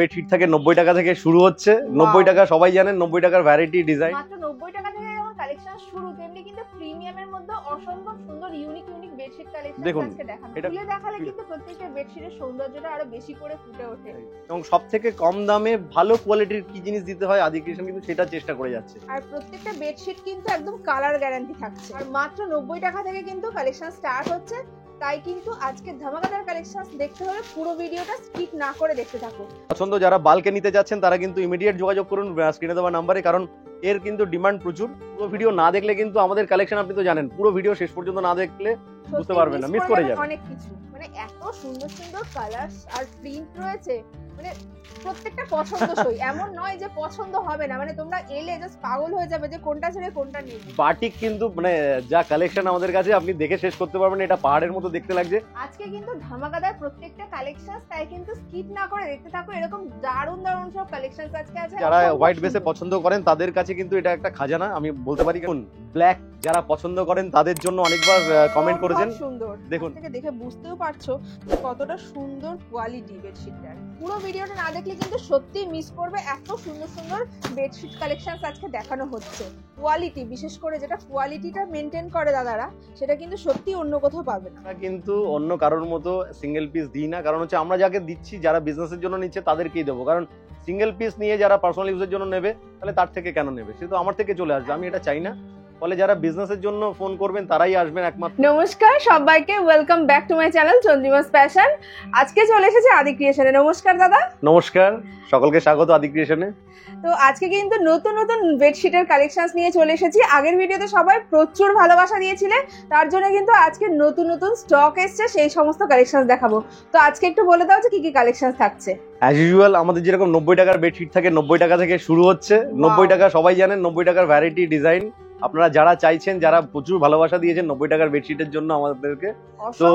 Bedsheet থাকে 90 টাকা থেকে শুরু হচ্ছে। 90 টাকা সবাই জানেন, 90 টাকার ভ্যারাইটি ডিজাইন। মাত্র 90 টাকা থেকে যেমন কালেকশন শুরু, তেমনি কিন্তু প্রিমিয়ামের মধ্যে অসম্ভব সুন্দর ইউনিক বেডশিট কালেকশন দেখুন, আজকে দেখাবো। এটা খুলে দেখালে কিন্তু প্রত্যেকটা বেডশিটের সৌন্দর্যটা আরো বেশি করে ফুটে ওঠে। এবং সবথেকে কম দামে ভালো কোয়ালিটির কি জিনিস দিতে হয় আদি ক্রিয়েশন কিন্তু সেটা চেষ্টা করে যাচ্ছে। আর প্রত্যেকটা বেডশিট কিন্তু একদম কালার গ্যারান্টি থাকছে। আর মাত্র 90 টাকা থেকে কিন্তু কালেকশন স্টার্ট হচ্ছে। তাই কিন্তু আজকে ধামাকাদার কালেকশন দেখতে হলে পুরো ভিডিওটা স্কিপ না করে দেখতে থাকুন। পছন্দ যারা বাল্কে নিতে যাচ্ছেন তারা কিন্তু ইমিডিয়েট যোগাযোগ করুন স্ক্রিনে দেওয়া নাম্বারে, কারণ এর কিন্তু ডিমান্ড প্রচুর। পুরো ভিডিও না দেখলে কিন্তু আমাদের কালেকশন আপনি তো জানেন, পুরো ভিডিও শেষ পর্যন্ত না দেখলে বুঝতে পারবেন না, মিস করে যাবেন অনেক কিছু। মানে এত সুন্দর সুন্দর কালার আর প্রিন্ট রয়েছে, মানে প্রত্যেকটা পছন্দসই। এমন নয় যে পছন্দ হবে না, মানে তোমরা এলে জাস্ট পাগল হয়ে যাবে যে কোনটা ছেড়ে কোনটা নেবে। বাটিক কিন্তু মানে যা কালেকশন আমাদের কাছে আপনি দেখে শেষ করতে পারবেন, এটা পাহাড়ের মতো দেখতে লাগছে। আজকে কিন্তু ধামাকাদার প্রত্যেকটা কালেকশন, তাই কিন্তু স্কিপ না করে দেখতে থাকো। এরকম দারুণ দারুণ সব কালেকশন আজকে আছে। যারা হোয়াইট বেসে পছন্দ করেন তাদের কাছে কিন্তু এটা একটা খাজানা আমি বলতে পারি। কারণ ব্ল্যাক যারা পছন্দ করেন তাদের জন্য অনেকবার কমেন্ট করেছেন। সুন্দর দেখুন, থেকে দেখে বুঝতেও পারছো যে কতটা সুন্দর কোয়ালিটি বেডশিটটার। পুরো ভিডিওটা না দেখলে কিন্তু সত্যি মিস করবে। এত সুন্দর সুন্দর বেডশিট কালেকশন আজকে দেখানো হচ্ছে। কোয়ালিটি, বিশেষ করে যেটা কোয়ালিটিটা মেনটেন করে দাদারা, সেটা কিন্তু সত্যি অন্য কোথাও পাবে না। আমরা কিন্তু অন্য কারোর মতো সিঙ্গেল পিস দিই না, কারণ হচ্ছে আমরা যাকে দিচ্ছি যারা বিজনেসের জন্য নিচ্ছে তাদেরকেই দেবো। কারণ সিঙ্গেল পিস নিয়ে যারা পার্সোনাল ইউজের জন্য নেবে তাহলে তার থেকে কেন নেবে, সে তো আমার থেকে চলে আসবে, আমি এটা চাই না। ফলে যারা বিজনেসের জন্য ফোন করবেন তারাই আসবেন একমাত্র। নমস্কার সবাইকে, welcome back to my channel Chandrima's fashion. আজকে চলে এসেছে আদি ক্রিয়েশনে। নমস্কার দাদা। নমস্কার, সকলকে স্বাগত আদি ক্রিয়েশনে। তো আজকে কিন্তু নতুন নতুন বেডশিটের কালেকশনস নিয়ে চলে এসেছি। আগের ভিডিওতে সবাই প্রচুর ভালোবাসা দিয়েছিলে, তার জন্য কিন্তু আজকে নতুন নতুন স্টক এসছে, সেই সমস্ত কালেকশনস দেখাবো। তো আজকে একটু বলে দাও যে কি কি কালেকশনস থাকছে। অ্যাজ ইউজুয়াল আমাদের যেরকম 90 টাকার বেডশিট থাকে 90 টাকা থেকে শুরু হচ্ছে। 90 টাকা সবাই জানেন, 90 টাকার ভ্যারাইটি ডিজাইন। আপনারা যারা চাইছেন, যারা প্রচুর ভালোবাসা দিয়েছেন 90 টাকার বেডশিটের জন্য আমাদেরকে, তো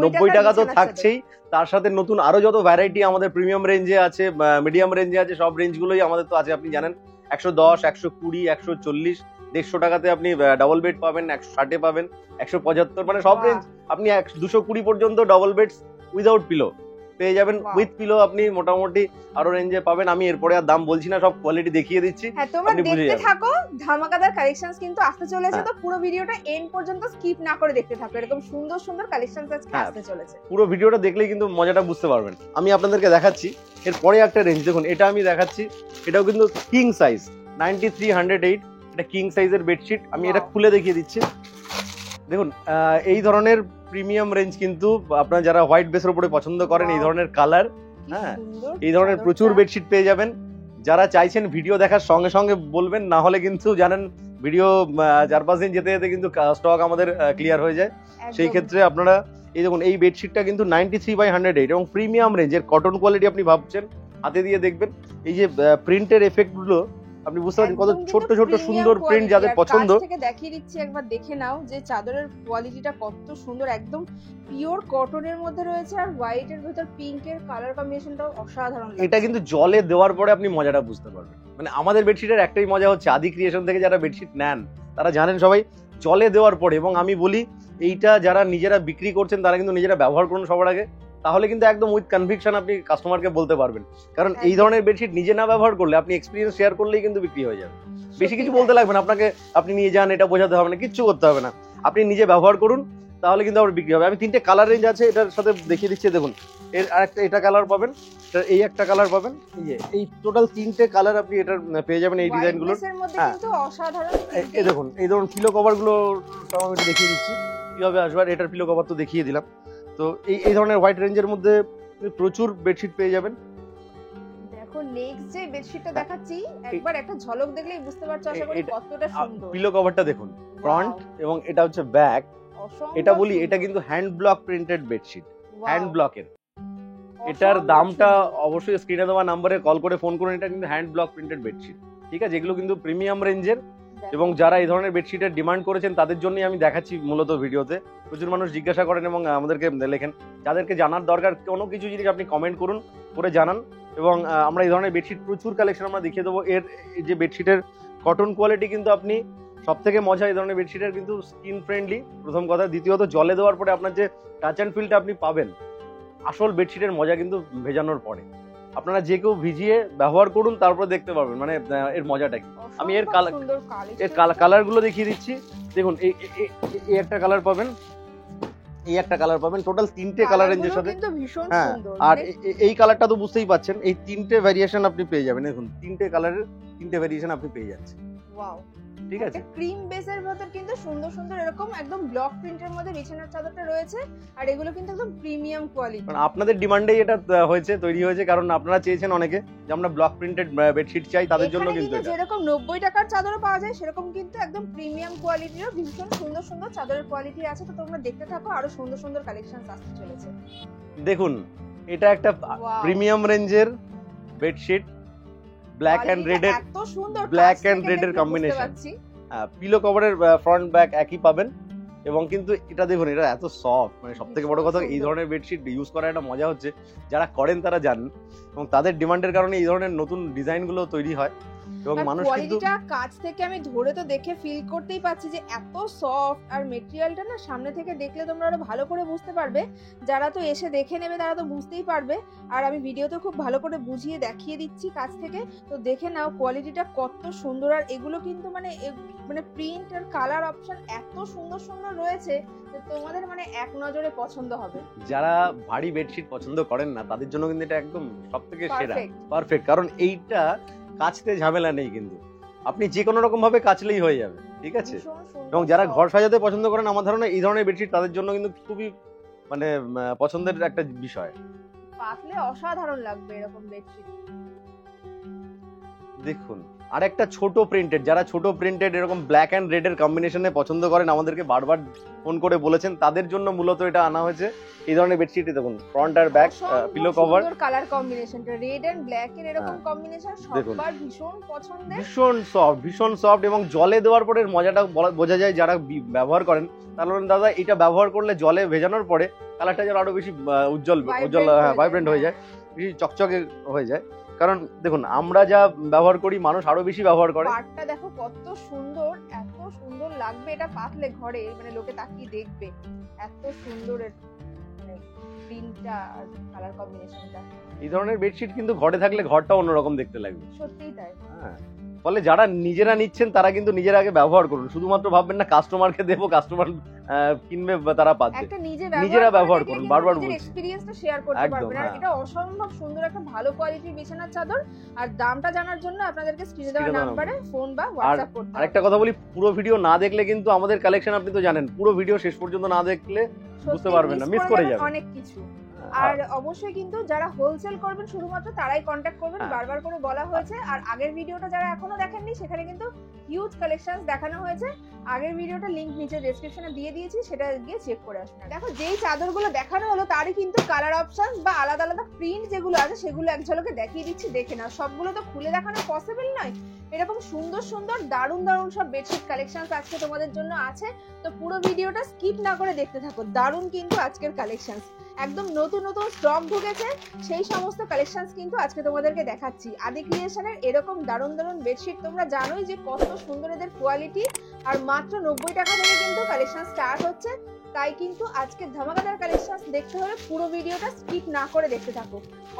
90 টাকা তো থাকছেই, তার সাথে নতুন আরো যত ভ্যারাইটি আমাদের প্রিমিয়াম রেঞ্জে আছে, মিডিয়াম রেঞ্জে আছে, সব রেঞ্জগুলোই আমাদের তো আছে। আপনি জানেন 110, 120, 140, 150 টাকাতে আপনি ডাবল বেড পাবেন, 160 পাবেন, 175, মানে সব রেঞ্জ। আপনি 220 পর্যন্ত ডাবল বেড উইদাউট পিলো পেয়ে যাবেন। উইথ পিলো আপনি মোটামুটি আরো রেঞ্জে পাবেন। আমি এরপরে আর দাম বলছি না, সব কোয়ালিটি দেখিয়ে দিচ্ছি। হ্যাঁ, তোমরা দেখতে থাকো। ধামাকাদার কালেকশনস কিন্তু আসতে চলেছে, তো পুরো ভিডিওটা এন্ড পর্যন্ত স্কিপ না করে দেখতে থাকো। এরকম সুন্দর সুন্দর কালেকশনস আজকে আসতে চলেছে। পুরো ভিডিওটা দেখলেই কিন্তু মজাটা বুঝতে পারবেন। আমি আপনাদেরকে দেখাচ্ছি এরপরে একটা রেঞ্জ। দেখুন, এটা আমি দেখাচ্ছি, এটাও কিন্তু কিং সাইজ 9308, এটা কিং সাইজের বেডশিট। আমি এটা খুলে দেখিয়ে দিচ্ছি। দেখুন, এই ধরনের প্রিমিয়াম রেঞ্জ কিন্তু আপনারা যারা হোয়াইট বেসের উপরে পছন্দ করেন, এই ধরনের কালার, হ্যাঁ, এই ধরনের প্রচুর বেডশিট পেয়ে যাবেন। যারা চাইছেন ভিডিও দেখার সঙ্গে সঙ্গে বলবেন, না হলে কিন্তু জানেন ভিডিও 4-5 দিন যেতে যেতে কিন্তু স্টক আমাদের ক্লিয়ার হয়ে যায়। সেই ক্ষেত্রে আপনারা এই দেখুন, এই বেডশিটটা কিন্তু 93/108 এবং প্রিমিয়াম রেঞ্জের কটন কোয়ালিটি। আপনি ভাবছেন, হাতে দিয়ে দেখবেন এই যে প্রিন্টের এফেক্ট গুলো, আপনি বুঝতে পারছেন কত ছোট্ট ছোট্ট সুন্দর প্রিন্ট যাদের পছন্দ। কাছ থেকে দেখিয়ে দিচ্ছি, একবার দেখে নাও যে চাদরের কোয়ালিটিটা কত সুন্দর। একদম পিওর কটনের মধ্যে রয়েছে, আর হোয়াইট এর ভিতর পিঙ্কের কালার কম্বিনেশনটাও অসাধারণ। এটা কিন্তু জলে দেওয়ার পরে আপনি মজাটা বুঝতে পারবেন। মানে আমাদের বেডশিটের একটাই মজা হচ্ছে, আদি ক্রিয়েশন থেকে যারা বেডশিট নেন তারা জানেন সবাই জলে দেওয়ার পরে, এবং আমি বলি এইটা যারা নিজেরা বিক্রি করছেন তারা কিন্তু নিজেরা ব্যবহার করুন সবার আগে, তাহলে কিন্তু একদম উইথ কনভিকশন আপনি কাস্টমারকে বলতে পারবেন। কারণ এই ধরনের বেডশিট নিজে না ব্যবহার করলে, আপনি এক্সপিরিয়েন্স শেয়ার করলেই কিন্তু বিক্রি হয়ে যাবে। বেশি কিছু বলতে লাগবে না আপনাকে, আপনি নিয়ে যান, এটা বোঝাতে হবে না, কিচ্ছু করতে হবে না, আপনি নিজে ব্যবহার করুন, তাহলে কিন্তু আবার বিক্রি হবে। আমি 3টে কালার রেঞ্জ আছে এটার সাথে দেখিয়ে দিচ্ছি। দেখুন, এর আরেকটা এটা কালার পাবেন, এই একটা কালার পাবেন, এই টোটাল 3টে কালার আপনি এটার পেয়ে যাবেন এই ডিজাইনগুলো। হ্যাঁ, অসাধারণ। এই দেখুন, এই ধরুন পিলো কভার গুলো সব আমি দেখিয়ে দিচ্ছি কিভাবে আসবে। আর এটার পিলো কভার তো দেখিয়ে দিলাম। তো এই ধরনের হোয়াইট রেঞ্জের মধ্যে প্রচুর বেডশিট পেয়ে যাবেন। দেখো, নেক্সট যে বেডশিটটা দেখাচ্ছি, একবার একটা ঝলক দেখলেই বুঝতে পারছো আশা করি কতটা সুন্দর। পিলো কভারটা দেখুন, ফ্রন্ট এবং এটা হচ্ছে ব্যাক। এটা বলি, এটা কিন্তু hand block printed bedsheet, hand ব্লকের। এটার দামটা অবশ্যই স্ক্রিনে দেওয়া নম্বরে কল করে ফোন করুন। এটা কিন্তু হ্যান্ড ব্লক প্রিন্টেড বেডশিট, ঠিক আছে? এগুলো কিন্তু প্রিমিয়াম রেঞ্জের, এবং যারা এই ধরনের বেডশিটের ডিমান্ড করেছেন তাদের জন্যই আমি দেখাচ্ছি মূলত ভিডিওতে। প্রচুর মানুষ জিজ্ঞাসা করেন এবং আমাদেরকে লেখেন, যাদেরকে জানার দরকার কোনো কিছু জিনিস আপনি কমেন্ট করুন, করে জানান, এবং আমরা এই ধরনের বেডশিট প্রচুর কালেকশন আমরা দেখিয়ে দেবো। এর যে বেডশিটের কটন কোয়ালিটি কিন্তু আপনি সব থেকে মজা, এই ধরনের বেডশিটের কিন্তু স্কিন ফ্রেন্ডলি, প্রথম কথা। দ্বিতীয়ত, জলে দেওয়ার পরে আপনার যে টাচ অ্যান্ড ফিলটা আপনি পাবেন, আসল বেডশিটের মজা কিন্তু ভেজানোর পরে। আপনারা যে কেউ ভিজিয়ে ব্যবহার করুন, তারপর দেখতে পারবেন মানে এর মজাটা কি। আমি এর কালার গুলো দেখিয়ে দিচ্ছি। দেখুন এই একটা কালার পাবেন, এই একটা কালার পাবেন, টোটাল 3টে কালার রেঞ্জের সাথে। হ্যাঁ, আর এই কালারটা তো বুঝতেই পাচ্ছেন, এই 3টে ভ্যারিয়েশন আপনি পেয়ে যাবেন। দেখুন 3টে কালারের 3টে ভ্যারিয়েশন আপনি পেয়ে যাচ্ছেন। ওয়াও, ঠিক আছে। ক্রিম বেসের ভেতর কিন্তু সুন্দর সুন্দর এরকম একদম ব্লক প্রিন্টের মধ্যে বিছানার চাদরটা রয়েছে, আর এগুলো কিন্তু একদম প্রিমিয়াম কোয়ালিটি। মানে আপনাদের ডিমান্ডেই এটা হয়েছে, তৈরি হয়েছে, কারণ আপনারা চেয়েছেন অনেকে যে আমরা ব্লক প্রিন্টেড বেডশিট চাই, তাদের জন্য কিন্তু এটা। যেরকম 90 টাকার চাদরও পাওয়া যায়, সেরকম কিন্তু একদম প্রিমিয়াম কোয়ালিটিরও ভীষণ সুন্দর সুন্দর চাদরের কোয়ালিটি আছে। তো তোমরা দেখতে থাকো, আরো সুন্দর সুন্দর কালেকশন আসতে চলেছে। দেখুন এটা একটা প্রিমিয়াম রেঞ্জের বেডশিট, ব্ল্যাক এন্ড রেড এর, এত সুন্দর ব্ল্যাক এন্ড রেড এর কম্বিনেশন। পিলো কভারের ফ্রন্ট ব্যাক একই পাবেন, এবং কিন্তু এটা দেখুন এটা এত সফট, মানে সব থেকে বড় কথা এই ধরনের বেডশিট ইউজ করার একটা মজা হচ্ছে, যারা করেন তারা জানেন, এবং তাদের ডিমান্ডের কারণে এই ধরনের নতুন ডিজাইন গুলো তৈরি হয়। এবং মানুষ কিন্তু কোয়ালিটিটা কাছ থেকে আমি ধরে তো দেখে ফিল করতেই পাচ্ছি যে এত সফট, আর মেটেরিয়ালটা না সামনে থেকে দেখলে তোমরা আরো ভালো করে বুঝতে পারবে। যারা তো এসে দেখে নেবে তারা তো বুঝতেই পারবে, আর আমি ভিডিওতে খুব ভালো করে বুঝিয়ে দেখিয়ে দিচ্ছি কাছ থেকে, তো দেখে নাও কোয়ালিটিটা কত সুন্দর। আর এগুলো কিন্তু মানে প্রিন্ট আর কালার অপশন এত সুন্দর সুন্দর রয়েছে যে তোমাদের মানে এক নজরে পছন্দ হবে। যারা ভারী বেডশিট পছন্দ করেন না, তাদের জন্য কিন্তু এটা একদম সবথেকে সেরা, পারফেক্ট। কারণ এইটা কাচতে ঝামেলা নেই, কিন্তু আপনি যে কোনো রকম ভাবে কাচলেই হয়ে যাবে, ঠিক আছে। এবং যারা ঘর সাজাতে পছন্দ করেন, আমার ধারণা এই ধরনের বেডশিট তাদের জন্য কিন্তু খুবই মানে পছন্দের একটা বিষয়। পাতলে অসাধারণ লাগবে এরকম বেডশিট। দেখুন আরেকটা ছোট প্রিন্টেড, যারা ছোট প্রিন্টেড এরকম ব্ল্যাক এন্ড রেড এর কম্বিনেশনে পছন্দ করেন, আমাদেরকে বারবার ফোন করে বলেছেন, তাদের জন্য মূলত এটা আনা হয়েছে। এই ধরনের বেডশিট দেখুন, ফ্রন্ট আর ব্যাক পিলো কভার, কালার কম্বিনেশনটা রেড এন্ড ব্ল্যাক এর এরকম কম্বিনেশন সবার ভীষণ পছন্দের, ভীষণ সফট, এবং জলে দেওয়ার পরে মজাটা বোঝা যায়। যারা ব্যবহার করেন তারা বলেন দাদা এটা ব্যবহার করলে জলে ভেজানোর পরে কালারটা যেন আরো বেশি উজ্জ্বল ভাইব্রেন্ট হয়ে যায়, বেশি চকচকে হয়ে যায়। কারণ দেখুন আমরা যা ব্যবহার করি, মানুষ আরো বেশি ব্যবহার করে। পাটটা দেখো কত সুন্দর, এত সুন্দর লাগবে এটা পাতলে ঘরে, মানে লোকে তাকিয়ে দেখবে এত সুন্দর প্রিন্টটা আর কালার কম্বিনেশনটা। এই ধরনের বেডশিট কিন্তু ঘরে থাকলে ঘরটা অন্যরকম দেখতে লাগবে। সত্যিই তাই। হ্যাঁ, ফলে যারা নিজেরা নিচ্ছেন তারা কিন্তু নিজেরা আগে ব্যবহার করুন, শুধুমাত্র ভাববেন না কাস্টমারকে দেবো, কাস্টমার কিনবে তারা পাচ্ছে। একটা নিজেরা ব্যবহার করুন, বারবার বলছি, এক্সপেরিয়েন্সটা শেয়ার করতে পারবেন। আর এটা অসম্ভব সুন্দর একটা ভালো কোয়ালিটির বিছানার চাদর। আর দামটা জানার জন্য আপনাদেরকে স্ক্রিনে দেওয়া নম্বরে ফোন বা হোয়াটসঅ্যাপ করতে হবে। আরেকটা কথা বলি, পুরো ভিডিও না দেখলে কিন্তু আমাদের কালেকশন আপনি তো জানেন, পুরো ভিডিও শেষ পর্যন্ত না দেখলে বুঝতে পারবেন না, মিস করে যাবেন অনেক কিছু। আর অবশ্যই কিন্তু যারা হোলসেল করবেন শুধুমাত্র তারাই কন্ট্যাক্ট করবেন, বারবার করে বলা হয়েছে। আর আগের ভিডিওটা যারা এখনো দেখেননি, সেখানে কিন্তু হিউজ কালেকশনস দেখানো হয়েছে। আগের ভিডিওটা লিংক নিচে ডেসক্রিপশনে দিয়ে দিয়েছি, সেটা গিয়ে চেক করে আসুন। দেখো যেই চাদরগুলো দেখানো হলো তারই কিন্তু কালার অপশনস বা আলাদা আলাদা প্রিন্ট যেগুলো আছে সেগুলো এক ঝলকে দেখিয়ে দিচ্ছি, দেখে নাও। সবগুলো তো খুলে দেখানো পসিবল নয়। এরকম সুন্দর সুন্দর দারুণ দারুণ সব বেডশিট কালেকশনস আজকে তোমাদের জন্য আছে, তো পুরো ভিডিওটা স্কিপ না করে দেখতে থাকো। দারুণ কিন্তু আজকের কালেকশনস, একদম নতুন নতুন স্টক ঢুকেছে, সেই সমস্ত কালেকশনস কিন্তু আজকে তোমাদেরকে দেখাচ্ছি। আদি ক্রিয়েশনের এরকম দারুণ দারুণ বেডশিট তোমরা জানোই যে কত সুন্দর এদের কোয়ালিটি, আর মাত্র 90 টাকা থেকে কিন্তু কালেকশন স্টার্ট হচ্ছে। তাই কিন্তু আজকে ধামাকাদার কালেকশন দেখতে হলে পুরো ভিডিওটা স্কিপ না করে দেখতে থাকো।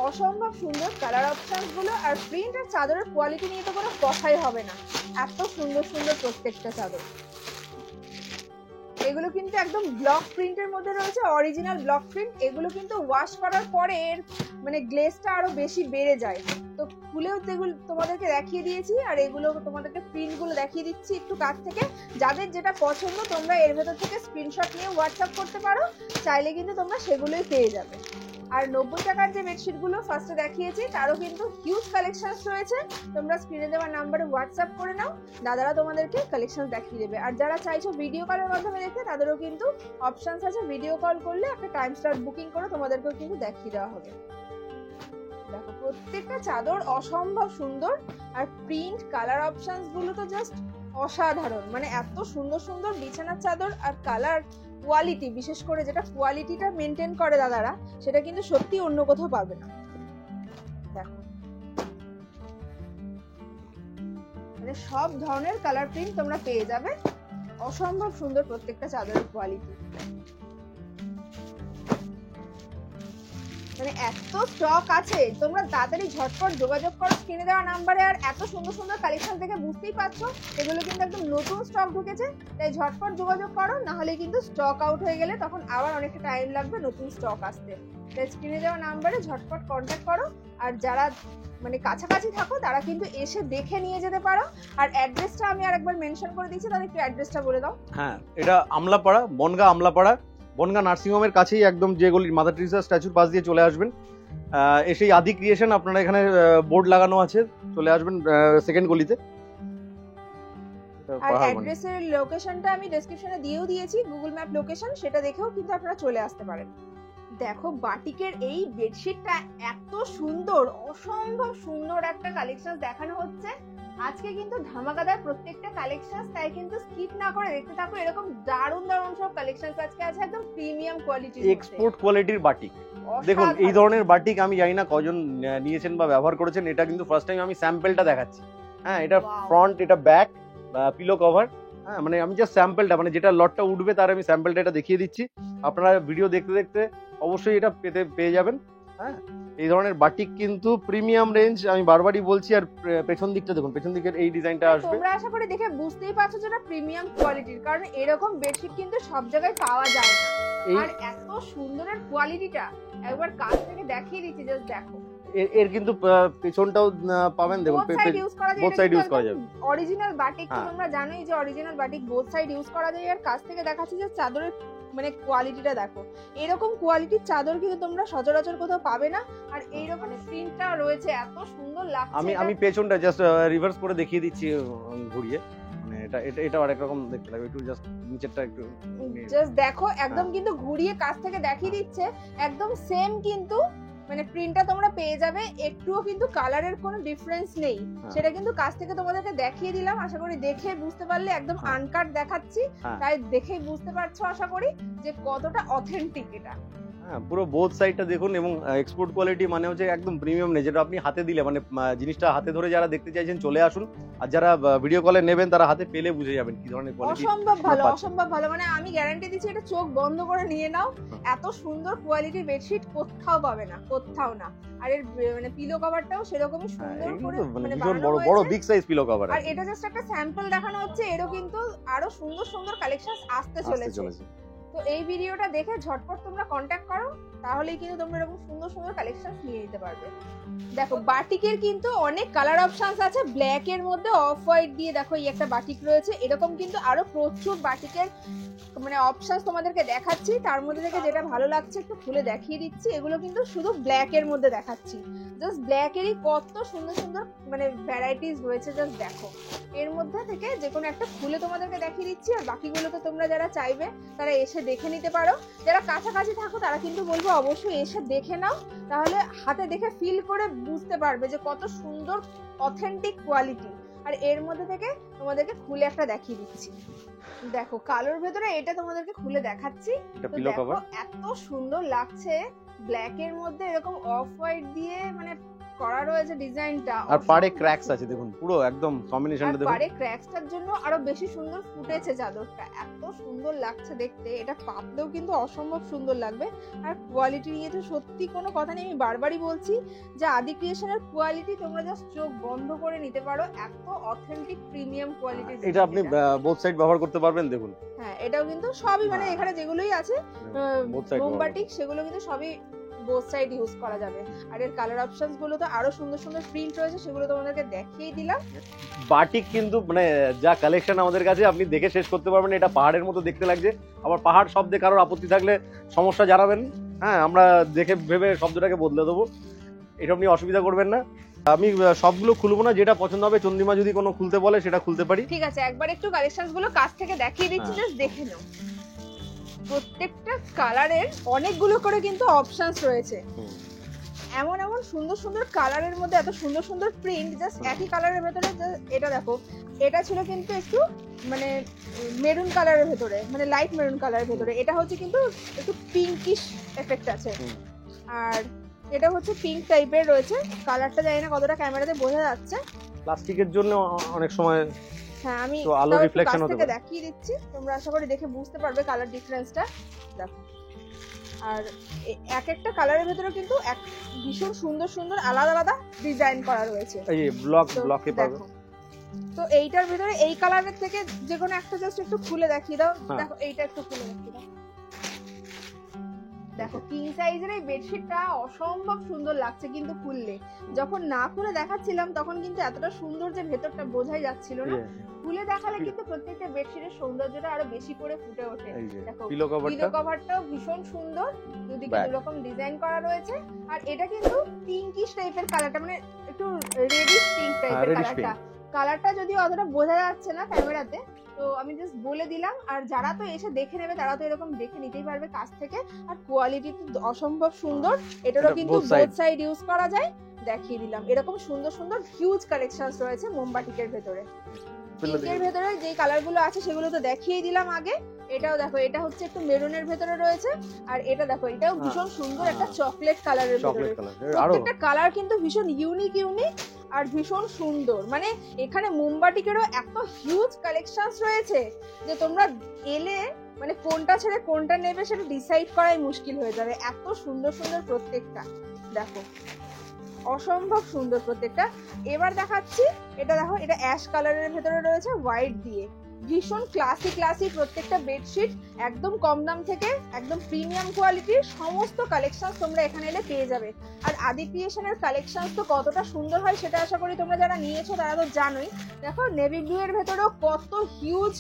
অসম্ভব সুন্দর কালার অপশনস গুলো, আর প্রিন্ট আর চাদরের কোয়ালিটি নিয়ে তো কোনো কথাই হবে না, এত সুন্দর সুন্দর প্রত্যেকটা চাদর। এগুলো কিন্তু একদম ব্লক প্রিন্টের মধ্যে রয়েছে, অরিজিনাল ব্লক প্রিন্ট। এগুলো কিন্তু ওয়াশ করার পরে এর মানে গ্লেজটা আরো বেশি বেড়ে যায়। তো খুলেও এগুলো তোমাদেরকে দেখিয়ে দিয়েছি, আর এগুলো তোমাদেরকে প্রিন্টগুলো দেখিয়ে দিচ্ছি একটু কাছ থেকে। যাদের যেটা পছন্দ তোমরা এর ভেতর থেকে স্ক্রিনশট নিয়ে হোয়াটসঅ্যাপ করতে পারো, চাইলে কিন্তু তোমরা সেগুলোই পেয়ে যাবে। আর 90 টাকার যে বেডশিটগুলো ফার্স্টে দেখিয়েছি, তারও কিন্তু হিউজ কালেকশনস রয়েছে। তোমরা স্ক্রিনে দেওয়া নাম্বারে হোয়াটসঅ্যাপ করে নাও, দাদারা তোমাদেরকে কালেকশনস দেখিয়ে দেবে। আর যারা চাইছো ভিডিও কলের মাধ্যমে দেখতে, তাদেরও কিন্তু অপশনস আছে, ভিডিও কল করলে একটা টাইম স্লট বুকিং করে তোমাদেরকেও কিন্তু দেখিয়ে দেওয়া হবে। দেখো প্রত্যেকটা চাদর অসম্ভব সুন্দর, আর প্রিন্ট কালার অপশনস গুলো তো জাস্ট অসাধারণ। মানে এত সুন্দর সুন্দর বিছানার চাদর, আর কালার কোয়ালিটি, বিশেষ করে যেটা কোয়ালিটিটা মেনটেন করে দাদারা, সেটা কিন্তু সত্যি অন্য কোথাও পাবে না। দেখো মানে সব ধরনের কালার প্রিন্ট তোমরা পেয়ে যাবে, অসম্ভব সুন্দর প্রত্যেকটা চাদরের কোয়ালিটি। মানে এত স্টক আছে, তোমরা তাড়াতাড়ি ঝটপট যোগাযোগ করো স্ক্রিনে দেওয়া নাম্বারে। আর এত সুন্দর সুন্দর কালেকশন দেখে বুঝতেই পারছো এগুলো কিন্তু একদম নতুন স্টক ঢুকেছে, তাই ঝটপট যোগাযোগ করো, না হলে কিন্তু স্টক আউট হয়ে গেলে তখন আবার অনেকটা টাইম লাগবে নতুন স্টক আসতে। তাই স্ক্রিনে দেওয়া নাম্বারে ঝটপট কন্ট্যাক্ট করো। আর যারা মানে কাছাকাছি থাকো তারা কিন্তু এসে দেখে নিয়ে যেতে পারো। আর অ্যাড্রেসটা আমি আরেকবার মেনশন করে দিচ্ছি, তাহলে একটু অ্যাড্রেসটা বলে দাও। হ্যাঁ, এটা আমলাপাড়া, বনগা বনগা নার্সিং হোমের কাছেই, একদম যে গলির মাদার টেরেসা স্ট্যাচুর পাশ দিয়ে চলে আসবেন। এসেই আদি ক্রিয়েশন, আপনারা এখানে বোর্ড লাগানো আছে, চলে আসবেন সেকেন্ড গলিতে। আর অ্যাড্রেসের লোকেশনটা আমি ডেসক্রিপশনে দিয়েও দিয়েছি, গুগল ম্যাপ লোকেশন, সেটা দেখেও কিন্তু আপনারা চলে আসতে পারেন। দেখো বাটিকের এই বেডশিটটা এত সুন্দর, অসম্ভব সুন্দর একটা কালেকশন দেখানো হচ্ছে আজকে কিন্তু ধামাকাদার প্রত্যেকটা কালেকশন, তাই কিন্তু স্কিপ না করে দেখতে থাকো। এরকম দারুণ দারুণ সব কালেকশন আজকে আছে, একদম প্রিমিয়াম কোয়ালিটির, এক্সপোর্ট কোয়ালিটির বাটিক। দেখুন এই ধরনের বাটিক আমি জানি না কজন নিয়েছেন বা ব্যবহার করেছেন, এটা কিন্তু ফার্স্ট টাইম আমি স্যাম্পলটা দেখাচ্ছি। হ্যাঁ, এটা ফ্রন্ট, এটা ব্যাক, পিলো কভার। হ্যাঁ, মানে আমি জাস্ট স্যাম্পলটা, মানে যেটা লটটা উঠবে তার আমি স্যাম্পলটা এটা দেখিয়ে দিচ্ছি। আপনারা ভিডিও দেখতে দেখতে অবশ্যই এটা পেয়ে যাবেন। হ্যাঁ, এই ধরনের বাটিক কিন্তু প্রিমিয়াম রেঞ্জ, আমি বারবারই বলছি। আর পেছন দিকটা দেখুন, পেছন দিকের এই ডিজাইনটা আসবে, তোমরা আশা করি দেখে বুঝতেই পারছো যে এটা প্রিমিয়াম কোয়ালিটির, কারণ এরকম বেডশিট কিন্তু সব জায়গায় পাওয়া যায় না। আর এত সুন্দরের কোয়ালিটিটা একবার কাছ থেকে দেখিয়ে দিচ্ছি, জাস্ট দেখো। এর কিন্তু পেছনটাও পাবেন, দেখুন বোথ সাইড ইউজ করা যায়। অরিজিনাল বাটিক তো তোমরা জানোই যে original batik both side use করা যায়। আর কাছ থেকে দেখাচ্ছি যে চাদরের মানে কোয়ালিটিটা দেখো, এরকম কোয়ালিটির চাদর কিন্তু তোমরা সচরাচর কোথাও পাবে না। আর এইরকম প্রিন্টটা রয়েছে, এত সুন্দর লাগছে। আমি পেছনটা জাস্ট রিভার্স করে দেখিয়ে দিচ্ছি ঘুরিয়ে, মানে এটা আরেক রকম দেখতে লাগবে। একটু জাস্ট নিচেরটা একটু জাস্ট দেখো, একদম কিন্তু ঘুরিয়ে কাছ থেকে দেখিয়ে দিচ্ছে, একদম সেম কিন্তু মানে প্রিন্টটা তোমরা পেয়ে যাবে, একটুও কিন্তু কালারের কোনো ডিফারেন্স নেই। সেটা কিন্তু কাছ থেকে তোমাদেরকে দেখিয়ে দিলাম, আশা করি দেখে বুঝতে পারলে। একদম আনকাট দেখাচ্ছি, তাই দেখেই বুঝতে পারছো আশা করি যে কতটা অথেন্টিক এটা। হ্যাঁ, পুরো বোথ সাইডটা দেখুন। এবং এক্সপোর্ট কোয়ালিটি মানে হচ্ছে একদম প্রিমিয়াম নেই, যেটা আপনি হাতে দিলে মানে জিনিসটা হাতে ধরে যারা দেখতে চাইছেন চলে আসুন। আর যারা ভিডিও কলে নেবেন তারা হাতে পেলে বুঝে যাবেন কি ধরনের কোয়ালিটি। অসম্ভব ভালো, অসম্ভব ভালো, মানে আমি গ্যারান্টি দিচ্ছি এটা চোখ বন্ধ করে নিয়ে নাও, এত সুন্দর কোয়ালিটির বেডশিট কোথাও পাবে না, কোথাও না। আর এর মানে পিলো কভারটাও সেরকমই সুন্দর করে মানে বড় বড় বিগ সাইজ পিলো কভার। আর এটা জাস্ট একটা স্যাম্পল দেখানো হচ্ছে, এরও কিন্তু আরো সুন্দর সুন্দর কালেকশন আসতে চলেছে। তো এই ভিডিওটা দেখে ঝটপট তোমরা কন্ট্যাক্ট করো, তাহলেই কিন্তু তোমরা এরকম সুন্দর সুন্দর কালেকশন নিয়ে নিতে পারবে। দেখো বাটিকের কিন্তু অনেক কালার অপশনস আছে, ব্ল্যাক এর মধ্যে অফ হোয়াইট দিয়ে দেখো এই একটা বাটিক রয়েছে। এরকম কিন্তু আরো প্রচুর বাটিকের মানে অপশনস তোমাদেরকে দেখাচ্ছি, তার মধ্যে থেকে যেটা ভালো লাগছে একটু খুলে দেখিয়ে দিচ্ছি। এগুলো কিন্তু শুধু ব্ল্যাক এর মধ্যে দেখাচ্ছি, জাস্ট ব্ল্যাক এরই কত সুন্দর সুন্দর মানে ভ্যারাইটিস রয়েছে, জাস্ট দেখো। এর মধ্যে থেকে যে কোনো একটা খুলে তোমাদেরকে দেখিয়ে দিচ্ছি, আর বাকিগুলো তো তোমরা যারা চাইবে তারা এসে দেখে নিতে পারো। যারা কাছাকাছি থাকো তারা কিন্তু বলবো অবশ্যই এসে দেখে নাও, তাহলে হাতে দেখে ফিল করে বুঝতে পারবে যে কত সুন্দর অথেন্টিক কোয়ালিটি। আর এর মধ্যে থেকে তোমাদেরকে খুলে একটা দেখিয়ে দিচ্ছি, দেখো কালোর ভেতরে এটা তোমাদেরকে খুলে দেখাচ্ছি। এত সুন্দর লাগছে, ব্ল্যাক এর মধ্যে এরকম অফ হোয়াইট দিয়ে মানে করা রয়েছে ডিজাইনটা। আর পাড়ে ক্র্যাকস আছে দেখুন, পুরো একদম কম্বিনেশনটা দেখুন। পাড়ে ক্র্যাকসটার জন্য আরো বেশি সুন্দর ফুটেছে চাদরটা, এত সুন্দর লাগছে দেখতে। এটা পাতলেও কিন্তু অসম্ভব সুন্দর লাগবে। আর কোয়ালিটি নিয়ে তো সত্যি কোনো কথা নেই, আমি বারবারই বলছি যে আদি ক্রিয়েশনের কোয়ালিটি তোমরা জাস্ট চোখ বন্ধ করে নিতে পারো, এত অথেন্টিক প্রিমিয়াম কোয়ালিটি। এটা আপনি বোথ সাইড ব্যবহার করতে পারবেন দেখুন। হ্যাঁ, এটাও কিন্তু সবই মানে এখানে যেগুলোই আছে বোমবাটিক সেগুলো কিন্তু সবই বোথ সাইড ইউজ করা যাবে। আর এর কালার অপশনস গুলো তো আরো সুন্দর সুন্দর প্রিন্ট রয়েছে, সেগুলো তোমাদেরকে দেখিয়ে দিলাম। বাটিক কিন্তু মানে যা কালেকশন আমাদের কাছে আপনি দেখে শেষ করতে পারবেন। এটা পাহাড়ের মতো দেখতে লাগছে, আবার পাহাড় শব্দে কারোর আপত্তি থাকলে সমস্যা জানাবেন। হ্যাঁ, আমরা দেখে ভেবে শব্দটাকে বদলে দেবো, এটা আপনি অসুবিধা করবেন না। আমি সবগুলো খুলবো না, যেটা পছন্দ হবে চন্দ্রিমা যদি কোনো খুলতে বলে সেটা খুলতে পারি। ঠিক আছে, একবার একটু কালেকশনস গুলো কাছ থেকে দেখিয়ে দিচ্ছি, জাস্ট দেখে নাও। প্রত্যেকটা কালারের অনেকগুলো করে কিন্তু অপশনস রয়েছে, এমন এমন সুন্দর সুন্দর কালারের মধ্যে এত সুন্দর সুন্দর প্রিন্ট। জাস্ট একই কালারের ভেতরে এটা দেখো, এটা ছিল কিন্তু একটু মানে মেরুন কালারের ভেতরে, মানে লাইট মেরুন কালারের ভেতরে। এটা হচ্ছে কিন্তু একটু পিঙ্কিশ এফেক্ট আছে, আর এটা হচ্ছে পিঙ্ক টাইপের রয়েছে। কালারটা জানি না কতটা ক্যামেরাতে বোঝা যাচ্ছে, প্লাস্টিকের জন্য অনেক সময়। হ্যাঁ, আমি আলো রিফ্লেকশন হতে পারে দেখিয়ে দিচ্ছি, তোমরা আশা করি দেখে বুঝতে পারবে কালার ডিফারেন্সটা। দেখো আর এক একটা কালারের ভেতরে কিন্তু এক ভীষণ সুন্দর সুন্দর আলাদা আলাদা ডিজাইন করা রয়েছে। এই ব্লকে তো পাবে। দেখো, তো এইটার ভিতরে এই কালারের থেকে যে কোনো একটা জাস্ট একটু খুলে দেখিয়ে দাও। দেখো এইটা একটু খুলে দেখিয়ে দাও। দেখো কিং সাইজের এই বেডশিটটা অসম্ভব সুন্দর লাগছে কিন্তু খুললে। যখন না খুলে দেখাচ্ছিলাম তখন কিন্তু এতটা সুন্দর যে ভেতরটা বোঝাই যাচ্ছিল না। খুলে দেখালে কিন্তু প্রত্যেকটা বেডশিটের সৌন্দর্যটা আরো বেশি করে ফুটে ওঠে। দেখো পিলো কভারটাও ভীষণ সুন্দর, দুদিকে দুরকম ডিজাইন করা রয়েছে। আর এটা কিন্তু পিঙ্কিশ টাইপের কালারটা, মানে একটু রেডিশ পিঙ্ক টাইপের কালারটা যদিও অতটা বোঝা যাচ্ছে না ক্যামেরাতে, তো আমি জাস্ট বলে দিলাম। আর যারা তো এসে দেখে নেবে তারা তো এরকম দেখে নিতেই পারবে কাছ থেকে। আর কোয়ালিটি তো অসম্ভব সুন্দর, এটারও কিন্তু বোথ সাইড ইউজ করা যায়। দেখিয়ে দিলাম এরকম সুন্দর সুন্দর হিউজ কালেকশনস রয়েছে মোমবাটিকের ভেতরে। পিঙ্কের ভেতরে যে কালারগুলো আছে সেগুলো তো দেখিয়ে দিলাম আগে। এটাও দেখো, এটা হচ্ছে একটু মেরুনের ভেতরে রয়েছে। আর এটা দেখো, এটাও ভীষণ সুন্দর একটা চকলেট কালারের ভেতরে। প্রত্যেকটা কালার কিন্তু ভীষণ ইউনিক আর ভীষণ সুন্দর। মানে এখানে মোমবাটিকেরও এত হিউজ কালেকশনস রয়েছে যে তোমরা এলে মানে কোনটা ছেড়ে কোনটা নেবে সেটা ডিসাইড করাই মুশকিল হয়ে যাবে। এত সুন্দর সুন্দর প্রত্যেকটা, দেখো অসম্ভব সুন্দর প্রত্যেকটা। এবার দেখাচ্ছি এটা, দেখো এটা অ্যাশ কালারের ভেতরে রয়েছে হোয়াইট দিয়ে। ভীষণ ক্লাসি প্রত্যেকটা বেডশিট, একদম কম দাম থেকে একদম প্রিমিয়াম কোয়ালিটির সমস্ত কালেকশন তোমরা এখানে এলে পেয়ে যাবে। আর আদি ক্রিয়েশনের কালেকশন তো কতটা সুন্দর হয় সেটা আশা করি তোমরা যারা নিয়েছো তারা তো জানোই। দেখো নেভি ব্লু এর ভেতরেও কত হিউজ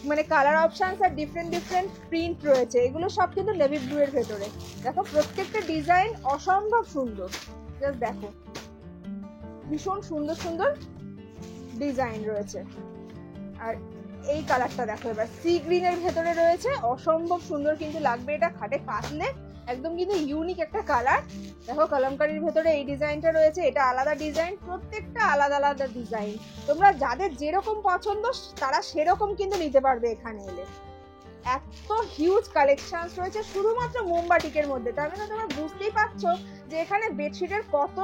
মানে কালার অপশনস আর ডিফারেন্ট প্রিন্ট রয়েছে। এগুলো সব কিন্তু নেভি ব্লু এর ভেতরে। দেখো প্রত্যেকটা ডিজাইন অসম্ভব সুন্দর, জাস্ট দেখো ভীষণ সুন্দর সুন্দর ডিজাইন রয়েছে। আর এই কালারটা দেখো, এবার সি গ্রিন এর ভেতরে রয়েছে, অসম্ভব সুন্দর কিন্তু লাগবে এটা খাটে কাটলে, একদম কিন্তু ইউনিক একটা কালার। দেখো কলমকারীর ভেতরে এই ডিজাইনটা রয়েছে, এটা আলাদা ডিজাইন, প্রত্যেকটা আলাদা আলাদা ডিজাইন। তোমরা যাদের যেরকম পছন্দ তারা সেরকম কিন্তু নিতে পারবে এখানে এলে। এত হিউজ কালেকশনস রয়েছে শুধুমাত্র মোমবাটিকের মধ্যে, তার মানে তোমরা বুঝতেই পারছো যে এখানে বেডশিটের কত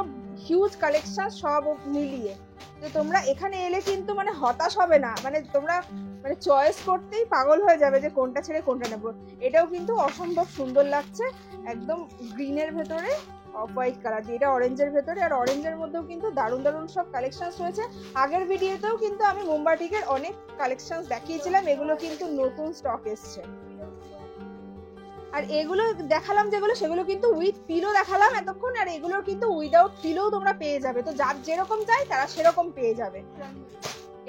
হিউজ কালেকশন সব মিলিয়ে। তো তোমরা এখানে এলে কিন্তু মানে হতাশ হবে না, মানে তোমরা মানে চয়েস করতেই পাগল হয়ে যাবে যে কোনটা ছেড়ে কোনটা নেবো। এটাও কিন্তু অসম্ভব সুন্দর লাগছে, একদম গ্রিনের ভেতরে অফ হোয়াইট কালার দিয়ে, এটা অরেঞ্জের ভেতরে। আর অরেঞ্জের মধ্যেও কিন্তু দারুণ দারুণ সব কালেকশনস রয়েছে। আগের ভিডিওতেও কিন্তু আমি মোমবাটিকের অনেক কালেকশনস দেখিয়েছিলাম, এগুলো কিন্তু নতুন স্টক এসছে। আর এগুলো দেখালাম যেগুলো, সেগুলো কিন্তু উইথ পিলো দেখালাম এতক্ষণ, আর এগুলো কিন্তু উইদাউট পিলো তোমরা পেয়ে যাবে। তো যার যেরকম চাই তারা সেরকম পেয়ে যাবে।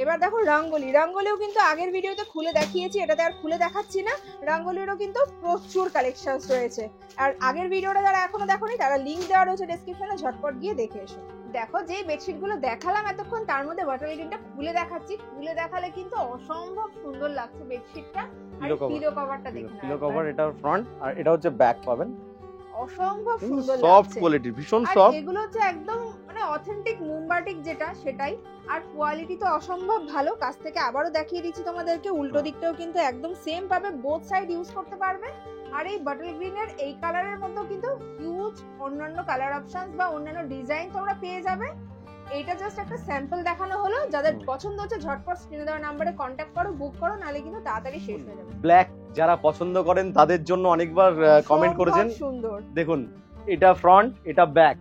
এবার দেখো রঙ্গোলিও কিন্তু আগের ভিডিওতে খুলে দেখিয়েছি, এটাতে আর খুলে দেখাচ্ছি না। রঙ্গোলিরও কিন্তু প্রচুর কালেকশনস রয়েছে। আর আগের ভিডিওটা যারা এখনো দেখোনি তারা লিংক দেওয়া রয়েছে ডেসক্রিপশনে, ঝটপট গিয়ে দেখে এসো। দেখো যে বেডশিট গুলো দেখালাম এতক্ষণ তার মধ্যে বাটার গ্রিনটা খুলে দেখাচ্ছি, খুলে দেখালে কিন্তু অসম্ভব সুন্দর লাগছে বেডশিটটা। আর পিলো কভারটা দেখুন, পিলো কভার এটা ফ্রন্ট আর এটা হচ্ছে ব্যাক পাবেন, অসম্ভব সুন্দর লাগছে, সফট কোয়ালিটি, ভীষণ সফট। এগুলো হচ্ছে একদম মানে অথেন্টিক মোমবাটিক যেটা সেটাই। আর কোয়ালিটি তো অসম্ভব ভালো, কাছ থেকে আবারও দেখিয়ে দিচ্ছি তোমাদেরকে। উল্টো দিকটাও কিন্তু একদম সেম পাবে, বোথ সাইড ইউজ করতে পারবে। আর এই বটল গ্রিনের এই কালারের মধ্যেও কিন্তু হিউজ অন্যান্য কালার অপশনস বা অন্যান্য ডিজাইন তোমরা পেয়ে যাবে। এইটা জাস্ট একটা স্যাম্পল দেখানো হলো, যাদের পছন্দ হচ্ছে ঝটপট স্ক্রিনে দেওয়া নম্বরে কন্ট্যাক্ট করো, বুক করো, নালে কিন্তু তাড়াতাড়ি শেষ হয়ে যাবে। ব্ল্যাক যারা পছন্দ করেন তাদের জন্য অনেকবার কমেন্ট করেছেন, সুন্দর দেখুন এটা ফ্রন্ট এটা ব্যাক,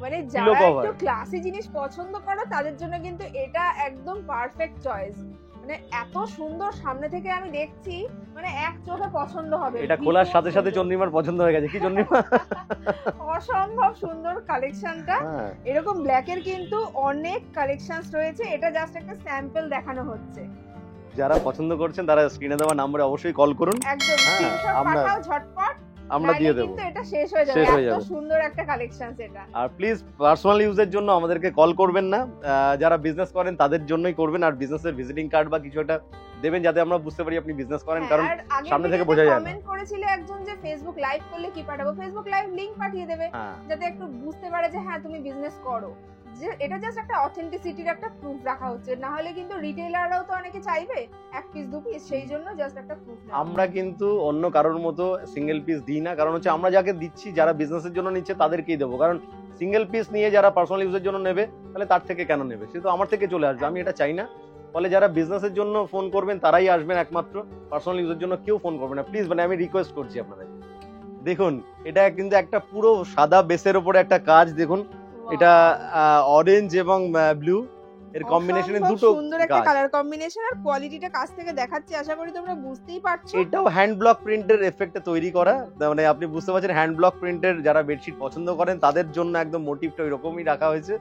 মানে যারা একটু ক্লাসি জিনিস পছন্দ করো তাদের জন্য কিন্তু এটা একদম পারফেক্ট চয়েস। মানে এত সুন্দর সামনে থেকে আমি দেখছি, মানে এক চোখে পছন্দ হবে। এটা খোলার সাথে সাথে চন্দ্রিমার পছন্দ হয়ে গেছে, কি চন্দ্রিমা? অসম্ভব সুন্দর কালেকশনটা। এরকম ব্ল্যাক এর কিন্তু অনেক কালেকশনস রয়েছে, এটা জাস্ট একটা স্যাম্পল দেখানো হচ্ছে। যারা পছন্দ করছেন তারা স্ক্রিনে দেওয়া নম্বরে অবশ্যই কল করুন, একদম স্ক্রিনশট পাঠাও ঝটপট, আমরা দিয়ে দেব, কিন্তু এটা শেষ হয়ে যাবে। এত সুন্দর একটা কালেকশনস এটা। আর প্লিজ পার্সোনাল ইউজের জন্য আমাদেরকে কল করবেন না, যারা বিজনেস করেন তাদের জন্যই করবেন। আর বিজনেসের ভিজিটিং কার্ড বা কিছু একটা দেবেন যাতে আমরা বুঝতে পারি আপনি বিজনেস করেন, কারণ সামনে থেকে বোঝা যায় না। কমেন্ট করেছিল একজন যে ফেসবুক লাইভ করলে কি পাঠাবো, ফেসবুক লাইভ লিংক পাঠিয়ে দেবে যাতে একটু বুঝতে পারে যে হ্যাঁ তুমি বিজনেস করো। যে এটা জাস্ট একটা অথেন্টিসিটির একটা প্রুফ রাখা হচ্ছে, না হলে কিন্তু রিটেইলাররাও তো অনেকে চাইবে এক পিস দু পিস, সেই জন্য জাস্ট একটা প্রুফ। আমরা কিন্তু অন্য কারোর মতো সিঙ্গেল পিস দিই না, কারণ হচ্ছে আমরা যাকে দিচ্ছি যারা বিজনেসের জন্য নিচ্ছে তাদেরকেই দেবো। কারণ সিঙ্গেল পিস নিয়ে যারা পার্সোনাল ইউজের জন্য নেবে তাহলে তার থেকে কেন নেবে, সে তো আমার থেকে চলে আসবে, আমি এটা চাই না। ফলে যারা বিজনেসের জন্য ফোন করবেন তারাই আসবেন একমাত্র, পার্সোনাল ইউজের জন্য কেউ ফোন করবে না প্লিজ, মানে আমি রিকোয়েস্ট করছি আপনাদের। দেখুন এটা কিন্তু একটা পুরো সাদা বেসের উপরে একটা কাজ, দেখুন এটা অরেঞ্জ এবং ব্লু এর কম্বিনেশনে অসম্ভব দুটো সুন্দর একটা কাজ। কালার কম্বিনেশন, আর কোয়ালিটিটা কাছ থেকে দেখাচ্ছি, আশা করি তোমরা বুঝতেই পারছো। এটাও হ্যান্ড ব্লক প্রিন্টের এফেক্টে তৈরি করা, মানে আপনি বুঝতে পারছেন হ্যান্ড ব্লক প্রিন্টের যারা বেডশিট পছন্দ করেন তাদের জন্য একদম মোটিভটা ওইরকমই রাখা হয়েছে,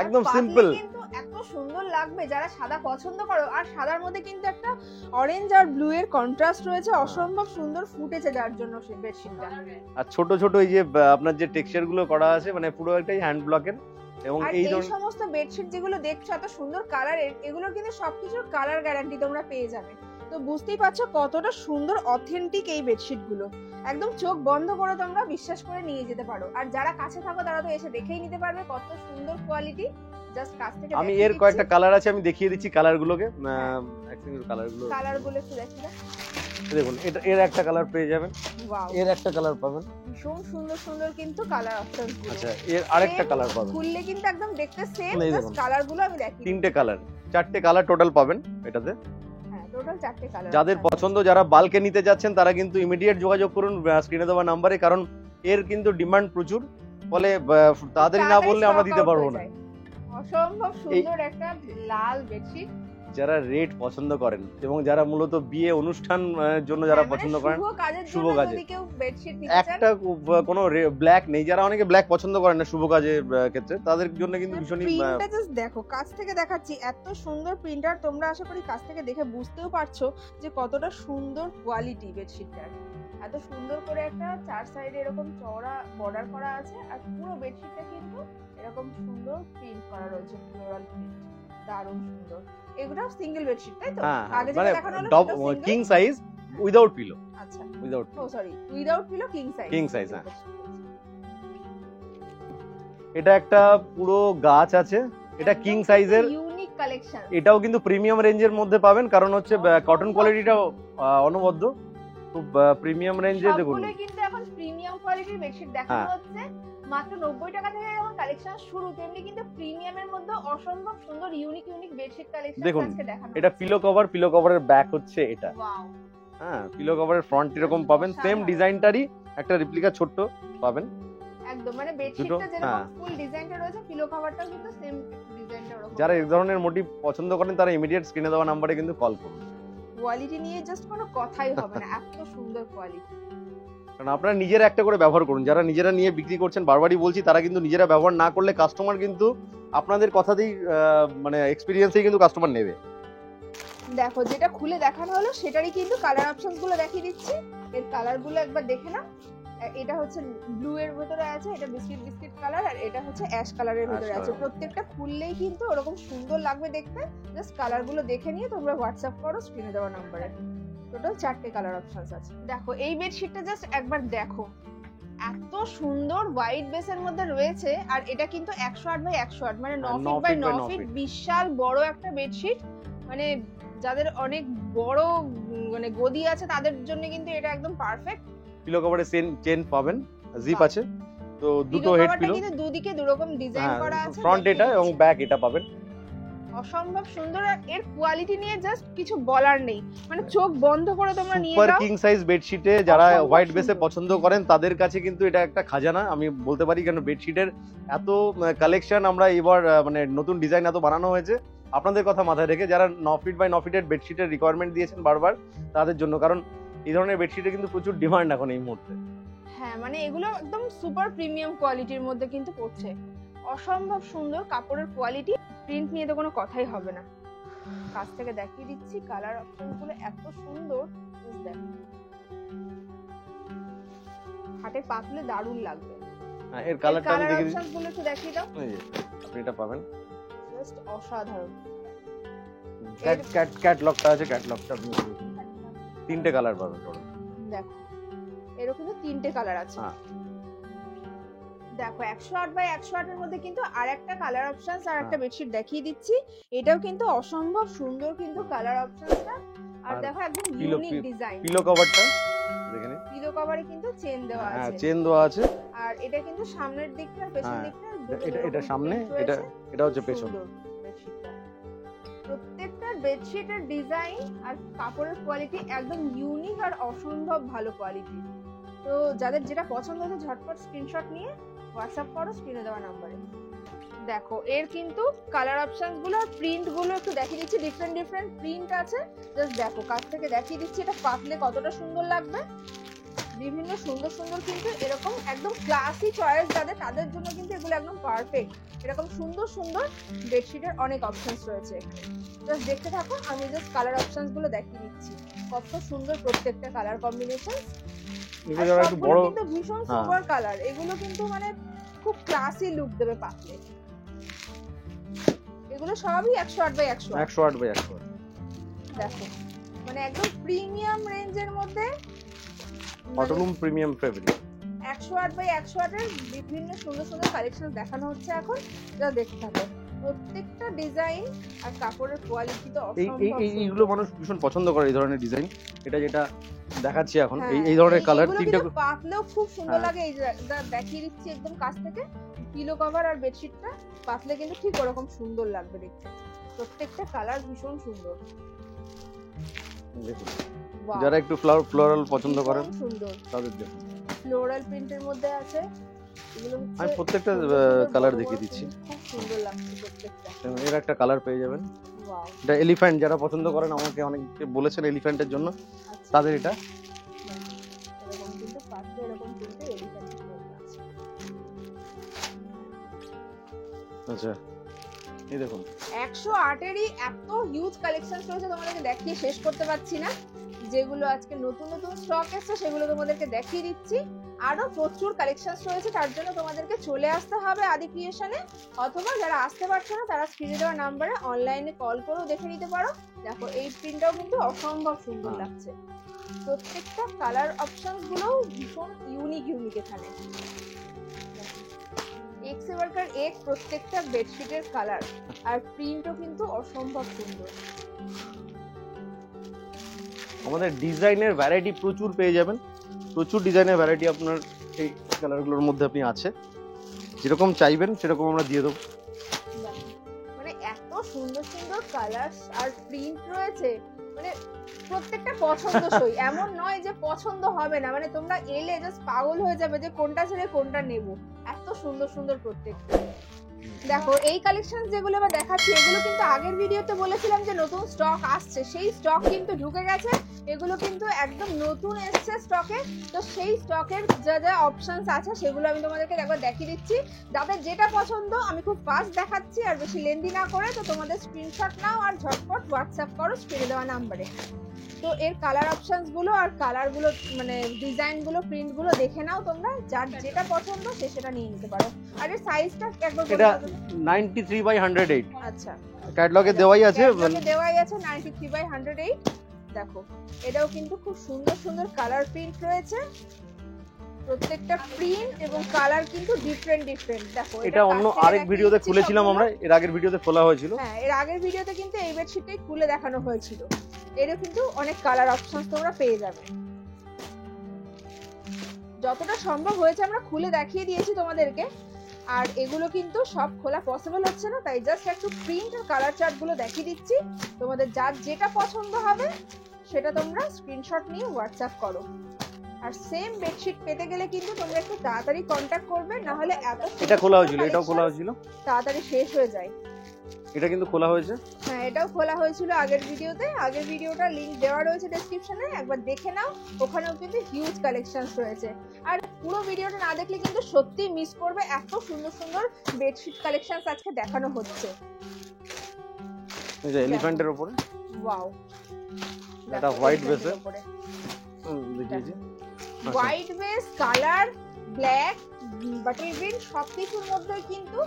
একদম আর পাতলে সিম্পল। কিন্তু এত সুন্দর লাগবে, যারা সাদা পছন্দ করো, আর সাদার মধ্যে কিন্তু একটা অরেঞ্জ আর ব্লু এর কন্ট্রাস্ট রয়েছে, অসম্ভব সুন্দর ফুটেছে যার জন্য সেই বেডশিটটা। আর ছোট ছোট এই যে আপনার যে টেক্সচার গুলো করা আছে মানে পুরো একটাই হ্যান্ড ব্লকের। এবং আর এই এই ধরনের সমস্ত বেডশিট যেগুলো দেখছো এত সুন্দর কালারের, এগুলোর কিন্তু সবকিছুর কালার গ্যারান্টি তোমরা পেয়ে যাবে। তো বুঝতেই পারছো কতটা সুন্দর অথেন্টিক এই বেডশিট গুলো, একদম চোখ বন্ধ করে তোমরা বিশ্বাস করে নিয়ে যেতে পারো। আর যারা কাছে থাকো তারা তো এসে দেখেই নিতে পারবে কত সুন্দর কোয়ালিটি, জাস্ট কাছ থেকে আমি এর কয়েকটা কালার আছে, আমি দেখিয়ে দিচ্ছি কালার গুলোকে। কালার গুলো একটু দেখি না। দেখুন এটা এর একটা কালার পেয়ে যাবেন, ওয়াও, এর একটা কালার পাবেন, ভীষণ সুন্দর সুন্দর কিন্তু কালার অপশনস গুলো। আচ্ছা এর আরেকটা কালার পাবেন, খুললে কিন্তু একদম দেখতে সেম, এই জাস্ট দেখুন। কালার গুলো আমি দেখি। তিনটে কালার, চারটে কালার টোটাল পাবেন এটাতে। হ্যাঁ, টোটাল 4টে কালার। যাদের পছন্দ, যারা বাল্কে নিতে যাচ্ছেন তারা কিন্তু ইমিডিয়েট যোগাযোগ করুন স্ক্রিনে দেওয়া নাম্বারে, কারণ এর কিন্তু ডিমান্ড প্রচুর, ফলে তাড়াতাড়ি না বললে আমরা দিতে পারবো না। অসম্ভব সুন্দর একটা লাল বেডশিট। যারা রেড পছন্দ করেন এবং যারা মূলত বিয়ে অনুষ্ঠান জন্য যারা পছন্দ করেন, শুভ কাজে যদি কেউ বেডশিট নিতে চান, একটা কোনো ব্ল্যাক নেই, যারা অনেকে ব্ল্যাক পছন্দ করেন না শুভ কাজের ক্ষেত্রে, তাদের জন্য কিন্তু ভীষণই প্রিন্টটা জাস্ট দেখো, কাছ থেকে দেখাচ্ছি, এত সুন্দর প্রিন্টার, তোমরা আশা করি কাছ থেকে দেখে বুঝতেও পারছো যে কতটা সুন্দর কোয়ালিটি বেডশিটটার। এত সুন্দর করে একটা চার সাইডে এরকম চওড়া বর্ডার করা আছে, আর পুরো বেডশিটটা কিন্তু এরকম সুন্দর প্রিন্ট করা রয়েছে, ফ্লোরাল প্রিন্ট, দারুণ সুন্দর। এগুলো সিঙ্গেল বেডশিট তাই তো? আগে যেটা দেখানো হলো কিং সাইজ উইদাউট পিলো। আচ্ছা, উইদাউট ও sorry, without pillow king size. King size, হ্যাঁ। এটা একটা পুরো গাছ আছে, এটা কিং সাইজের, ইউনিক কালেকশন। এটাও কিন্তু প্রিমিয়াম রেঞ্জের মধ্যে পাবেন, কারণ হচ্ছে কটন কোয়ালিটিটাও অনবদ্য, খুব প্রিমিয়াম রেঞ্জে। দেখুন সবগুলোই কিন্তু এখন প্রিমিয়াম কোয়ালিটির বেডশিট দেখানো হচ্ছে, মাত্র 90 টাকা থেকে যখন কালেকশন শুরু, তেমনি কিন্তু প্রিমিয়ামের মধ্যে অসম্ভব সুন্দর ইউনিক বেডশিট কালেকশন দেখুন, আজকে দেখানো এটা পিলো কভার, পিলো কভারের ব্যাক হচ্ছে এটা, ওয়াও। হ্যাঁ পিলো কভারের ফ্রন্ট এরকম পাবেন, সেম ডিজাইনটারই একটা রেপ্লিকা ছোট্ট পাবেন একদম, মানে বেডশিটটা যেরকম ফুল ডিজাইনটা রয়েছে, পিলো কভারটাও কিন্তু সেম ডিজাইনটা ওরকম। যারা এই ধরনের মোটিভ পছন্দ করেন তারা ইমিডিয়েট স্ক্রিনে দেওয়া নম্বরে কিন্তু কল করুন। কোয়ালিটি নিয়ে জাস্ট কোনো কথাই হবে না, এত সুন্দর কোয়ালিটি। কারণ আপনারা নিজেরা একটা করে ব্যবহার করুন, যারা নিজেরা নিয়ে বিক্রি করছেন, বারবারই বলছি, তারা কিন্তু নিজেরা ব্যবহার না করলে কাস্টমার কিন্তু আপনাদের কথাতেই মানে এক্সপিরিয়েন্সেই কিন্তু কাস্টমার নেবে। দেখো, যেটা খুলে দেখানো হলো সেটারই কিন্তু কালার অপশনস গুলো দেখিয়ে দিচ্ছি, এর কালার গুলো একবার দেখে নাও। এটা হচ্ছে ব্লু এর ভিতরে আছে, এটা বিস্কিট কালার, আর এটা হচ্ছে অ্যাশ কালারের ভিতরে আছে। প্রত্যেকটা খুললেই কিন্তু ওরকম সুন্দর লাগবে দেখতে, জাস্ট কালার গুলো দেখে নিয়ে তোমরা হোয়াটসঅ্যাপ করো স্ক্রিনে দেওয়া নম্বরে। টোটাল 4টে কালার অপশনস আছে। দেখো এই বেডশিটটা জাস্ট একবার দেখো, এত সুন্দর হোয়াইট বেসের মধ্যে রয়েছে, আর এটা কিন্তু 108 বাই 108, মানে 9 ফিট বাই 9 ফিট, বিশাল বড় একটা বেডশিট। মানে যাদের অনেক বড় মানে গদি আছে তাদের জন্য কিন্তু এটা একদম পারফেক্ট। পিলো কভারে চেন পাবেন, জিপ আছে, তো দুটো হেড পিলো, কিন্তু দুদিকে দুরকম ডিজাইন করা আছে, ফ্রন্ট এটা এবং ব্যাক এটা পাবেন। অসম্ভব সুন্দর, আর এর কোয়ালিটি নিয়ে জাস্ট কিছু বলার নেই, মানে চোখ বন্ধ করে তোমরা নিয়ে সুপার যাও। কিং সাইজ বেডশিটে যারা হোয়াইট বেসে পছন্দ করেন তাদের কাছে কিন্তু এটা একটা খাজানা আমি বলতে পারি, কারণ বেডশিটের এত কালেকশন আমরা এবার মানে নতুন ডিজাইন এত বানানো হয়েছে আপনাদের কথা মাথায় রেখে, যারা 9 ফিট বাই 9 ফিটের বেডশিটের রিকোয়ারমেন্ট দিয়েছেন বারবার তাদের জন্য, কারণ এই ধরনের বেডশিটের কিন্তু প্রচুর ডিমান্ড এখন এই মুহূর্তে। হ্যাঁ, মানে এগুলো একদম সুপার প্রিমিয়াম কোয়ালিটির মধ্যে কিন্তু পড়ছে, অসম্ভব সুন্দর কাপড়ের কোয়ালিটি, প্রিন্ট নিয়ে তো কোনো কথাই হবে না। কাছ থেকে দেখিয়ে দিচ্ছি কালার অপশনগুলো, এত সুন্দর, দেখো হাতে পাতলে দারুণ লাগবে। হ্যাঁ, এর কালারটা আমি দেখিয়ে দিচ্ছি, অপশনগুলো একটু দেখিয়ে দাও, এই যে আপনি এটা পাবেন, জাস্ট অসাধারণ। ক্যাটলগটা আছে, ক্যাটলগটা আপনি তিনটে কালার পাবেন টোটাল। দেখো এরকম 3টে কালার আছে। হ্যাঁ, দেখো 108 বাই 108 এর মধ্যে কিন্তু আরেকটা কালার অপশনস আর একটা বেডশিট দেখিয়ে দিচ্ছি, এটাও কিন্তু অসম্ভব সুন্দর কিন্তু কালার অপশনসটা। আর দেখো একদম ইউনিক ডিজাইন, পিলো কভারটা দেখে নিন, পিলো কভারে কিন্তু চেন দেওয়া আছে। হ্যাঁ চেন দেওয়া আছে, আর এটা কিন্তু সামনের দিকটা আর পেছন দিকটা এটা সামনে, এটা হচ্ছে পেছন। প্রত্যেকটা বেডশিটের ডিজাইন আর কাপড়ের কোয়ালিটি একদম ইউনিক আর অসম্ভব ভালো কোয়ালিটি। তো যাদের যেটা পছন্দ হচ্ছে ঝটপট স্ক্রিনশট নিয়ে হোয়াটসঅ্যাপ করো স্ক্রিনে দেওয়া নাম্বারে। দেখো এর কিন্তু কালার অপশনস গুলো আর প্রিন্ট গুলো একটু দেখিয়ে দিচ্ছি, ডিফারেন্ট ডিফারেন্ট প্রিন্ট আছে। জাস্ট দেখো কাছ থেকে দেখিয়ে দিচ্ছি এটা পাতলে কতটা সুন্দর লাগবে। বিভিন্ন সুন্দর সুন্দর কিন্তু এরকম একদম ক্লাসি চয়েস যাদের, তাদের জন্য কিন্তু এগুলো একদম পারফেক্ট। এরকম সুন্দর সুন্দর বেডশিটের অনেক অপশনস রয়েছে এখানে। জাস্ট দেখতে থাকো, আমি জাস্ট কালার অপশনস গুলো দেখিয়ে দিচ্ছি। কত সুন্দর প্রত্যেকটা কালার কম্বিনেশন, কিন্তু ভীষণ সুপার কালার। এগুলো কিন্তু মানে খুব ক্লাসি লুক দেবে পাতলে। এগুলো সবই 108x100 108x100। দেখো মানে একদম প্রিমিয়াম রেঞ্জের মধ্যে অটোলুম প্রিমিয়াম ফেব্রিক 108x100 এর বিভিন্ন সুন্দর সুন্দর কালেকশন দেখানো হচ্ছে এখন। যা দেখতে থাকো, প্রত্যেকটা ডিজাইন আর কাপড়ের কোয়ালিটি তো অসম্ভব। এইগুলো মানুষ ভীষণ পছন্দ করে এই ধরনের ডিজাইন। এটা যেটা দেখাচ্ছি এখন এই ধরনের কালার তিনটা পাতলেও খুব সুন্দর লাগে। এই যা দেখিয়ে দিচ্ছি একদম কাছ থেকে, পিলো কভার আর বেডশিটটা পাতলে কিন্তু ঠিক ওরকম সুন্দর লাগবে দেখতে। প্রত্যেকটা কালার ভীষণ সুন্দর। দেখুন যারা একটু ফ্লোরাল পছন্দ করেন সুন্দর তাদের জন্য ফ্লোরাল প্রিন্টের মধ্যে আছে। এগুলো আমি প্রত্যেকটা কালার দেখিয়ে দিচ্ছি, খুব সুন্দর লাগছে প্রত্যেকটা। এর একটা কালার পেয়ে যাবেন। ওয়াও, এটা এলিফ্যান্ট, যারা পছন্দ করেন আমাকে অনেকে বলেছেন এলিফ্যান্টের জন্য, তাদের এটা এরকম কিন্তু পাতলে এরকম কিন্তু এলিফ্যান্টের মধ্যে আছে। আচ্ছা এই দেখুন 108 এরই এত হিউজ কালেকশন রয়েছে, তোমাদেরকে দেখিয়ে শেষ করতে পারছি না। যেগুলো আজকে নতুন নতুন স্টক এসেছে সেগুলো তোমাদেরকে দেখিয়ে দিচ্ছি। আরো প্রচুর কালেকশন রয়েছে, তার জন্য তোমাদেরকে চলে আসতে হবে আদি ক্রিয়েশনে, অথবা যারা আসতে পারছো না তারা স্ক্রিনে দেওয়া নাম্বারে অনলাইনে কল করেও দেখে নিতে পারো। দেখো এই প্রিন্টটাও কিন্তু অসম্ভব সুন্দর লাগছে। প্রত্যেকটা কালার অপশনস গুলো ভীষণ ইউনিক এখানে। এক্সে ওয়ার্কার এক প্রত্যেকটা বেডশিটের কালার আর প্রিন্টও কিন্তু অসম্ভব সুন্দর। আমাদের ডিজাইনের ভ্যারাইটি প্রচুর পেয়ে যাবেন, প্রচুর ডিজাইনের ভ্যারাইটি আপনার এই কালারগুলোর মধ্যে আপনি আছে, যেরকম চাইবেন সেরকম আমরা দিয়ে দেবো। মানে এত সুন্দর সুন্দর কালার আর প্রিন্ট রয়েছে, মানে প্রত্যেকটা পছন্দসই। এমন নয় যে পছন্দ হবে না, মানে তোমরা এলে জাস্ট পাগল হয়ে যাবে যে কোনটা ছেড়ে কোনটা নেব। এত সুন্দর সুন্দর প্রত্যেকটা। দেখো এই কালেকশন যেগুলো আমরা দেখাচ্ছি এগুলো কিন্তু আগের ভিডিওতে বলেছিলাম যে নতুন স্টক আসছে, সেই স্টক কিন্তু ঢুকে গেছে। এগুলো কিন্তু একদম নতুন এসছে স্টকে। তো সেই স্টকের যা যা অপশনস আছে সেগুলো আমি তোমাদেরকে একবার দেখিয়ে দিচ্ছি। যাদের যেটা পছন্দ আমি খুব ফাস্ট দেখাচ্ছি আর বেশি লেন্দি না করে, তো তোমাদের স্ক্রিনশট নাও আর ঝটপট হোয়াটসঅ্যাপ করো স্ক্রিনে দেওয়া নাম্বারে। তো এর কালার অপশনস গুলো আর কালার গুলো মানে ডিজাইন গুলো প্রিন্ট গুলো দেখে নাও তোমরা, যার যেটা পছন্দ সে সেটা নিয়ে নিতে পারো। আর এর সাইজটা একবার এটা 93/108। আচ্ছা ক্যাটালগে দেওয়াই আছে, দেওয়াই আছে 93/108। দেখো এটাও কিন্তু খুব সুন্দর সুন্দর কালার প্রিন্ট রয়েছে। প্রত্যেকটা প্রিন্ট এবং কালার কিন্তু ডিফারেন্ট। দেখো এটা অন্য আরেক ভিডিওতে খুলেছিলাম আমরা, এর আগের ভিডিওতে খোলা হয়েছিল। হ্যাঁ এর আগের ভিডিওতে কিন্তু এই বেডশিটটাই খুলে দেখানো হয়েছিল। এরও কিন্তু অনেক কালার অপশন তোমরা পেয়ে যাবে। যতটা সম্ভব হয়েছে আমরা খুলে দেখিয়ে দিয়েছি তোমাদেরকে। আর এগুলো কিন্তু সব খোলা পসিবল হচ্ছে না, তাই জাস্ট একটু প্রিন্ট আর কালার চার্ট গুলো দেখিয়ে দিচ্ছি। তোমাদের যার যেটা পছন্দ হবে সেটা তোমরা স্ক্রিনশট নিয়ে হোয়াটসঅ্যাপ করো। আর সেম বেডশিট পেতে গেলে কিন্তু তোমরা একটু তাড়াতাড়ি কন্টাক্ট করবে, না হলে এটা খোলা হয়েছিল, এটাও খোলা হয়েছিল, তাড়াতাড়ি শেষ হয়ে যায়। এটা কিন্তু খোলা হয়েছে। হ্যাঁ এটাও খোলা হয়েছিল আগের ভিডিওতে। আগের ভিডিওটা লিংক দেওয়া রয়েছে ডেসক্রিপশনে, একবার দেখে নাও। ওখানেও কিন্তু হিউজ কালেকশনস রয়েছে। আর পুরো ভিডিওটা না দেখলে কিন্তু সত্যি মিস করবে, এত সুন্দর সুন্দর বেডশিট কালেকশনস আজকে দেখানো হচ্ছে। এই যে এলিফ্যান্টের উপরে ওয়াও, এটা হোয়াইট বেসের উপরে দেখিয়েছি। White base, colour, black, butter green সবকিছুর মধ্যে কিন্তু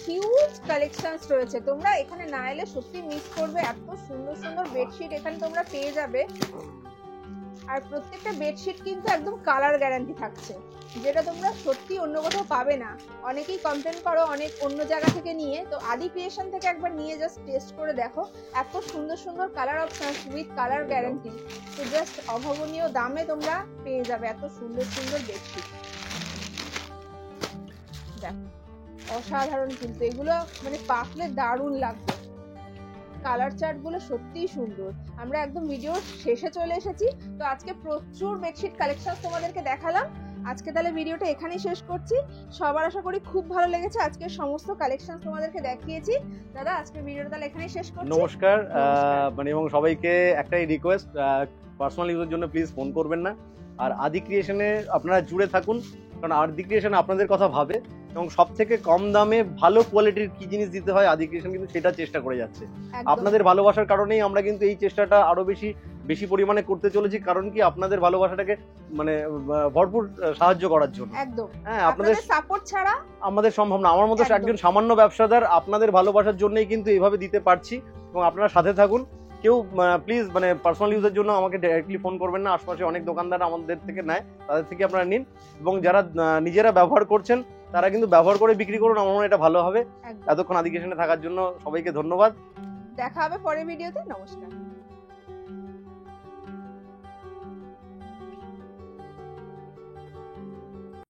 হিউজ কালেকশনস রয়েছে। তোমরা এখানে না এলে সত্যি মিস করবে, এত সুন্দর সুন্দর বেডশিট এখানে তোমরা পেয়ে যাবে। আর প্রত্যেকটা বেডশিট কিন্তু একদম কালার গ্যারান্টি থাকছে, যেটা তোমরা সত্যি অন্য কোথাও পাবে না। অনেকেই কমপ্লেন করো অনেক অন্য জায়গা থেকে নিয়ে, তো আদি ক্রিয়েশন থেকে একবার নিয়ে জাস্ট টেস্ট করে দেখো। এত সুন্দর সুন্দর colour option with colour guarantee, তো জাস্ট অভাবনীয় দামে তোমরা পেয়ে যাবে এত সুন্দর সুন্দর বেডশিট। দেখো অসাধারণ কিন্তু এগুলো, মানে পাতলে দারুণ লাগবে। কালার চার্ট গুলো সত্যিই সুন্দর। আমরা একদম ভিডিও শেষে চলে এসেছি, তো আজকে প্রচুর বেডশিট কালেকশন তোমাদেরকে দেখালাম। আজকে তাহলে ভিডিওটা এখানেই শেষ করছি। সবার আশা করি খুব ভালো লেগেছে, আজকে সমস্ত কালেকশন তোমাদেরকে দেখিয়েছি। দাদা আজকে ভিডিওটা তাহলে এখানেই শেষ করছি। নমস্কার। নমস্কার। মানে এবং সবাইকে একটাই রিকোয়েস্ট, পার্সোনাল ইউজের জন্য প্লিজ ফোন করবেন না। আর আদি ক্রিয়েশনে আপনারা জুড়ে থাকুন, কারণ আদি ক্রিয়েশন আপনাদের কথা ভাবে এবং সব থেকে কম দামে ভালো কোয়ালিটির কি জিনিস দিতে হয় আদি ক্রিয়েশন কিন্তু সেটা চেষ্টা করে যাচ্ছে। একদম। আপনাদের ভালোবাসার কারণেই আমরা কিন্তু এই চেষ্টাটা আরো বেশি পরিমাণে করতে চলেছি, কারণ কি আপনাদের ভালোবাসাটাকে মানে ভরপুর সাহায্য করার জন্য। একদম। হ্যাঁ, আপনাদের সাপোর্ট ছাড়া আমাদের সম্ভব না। আমার মতো একদম। একজন সামান্য ব্যবসাদার আপনাদের ভালোবাসার জন্যই কিন্তু এইভাবে দিতে পারছি, এবং আপনারা সাথে থাকুন। কেউ প্লিজ মানে পার্সোনাল ইউজের জন্য আমাকে ডাইরেক্টলি ফোন করবেন না। আশপাশে অনেক দোকানদার আমাদের থেকে নেয়, তাদের থেকে আপনারা নিন, এবং যারা নিজেরা ব্যবহার করছেন তারা কিন্তু ব্যবহার করে বিক্রি করুন। আমার মনে হয় এটা ভালো হবে। একদম। এতক্ষণ আদি ক্রিয়েশনে থাকার জন্য সবাইকে ধন্যবাদ। দেখা হবে পরের ভিডিওতে। নমস্কার।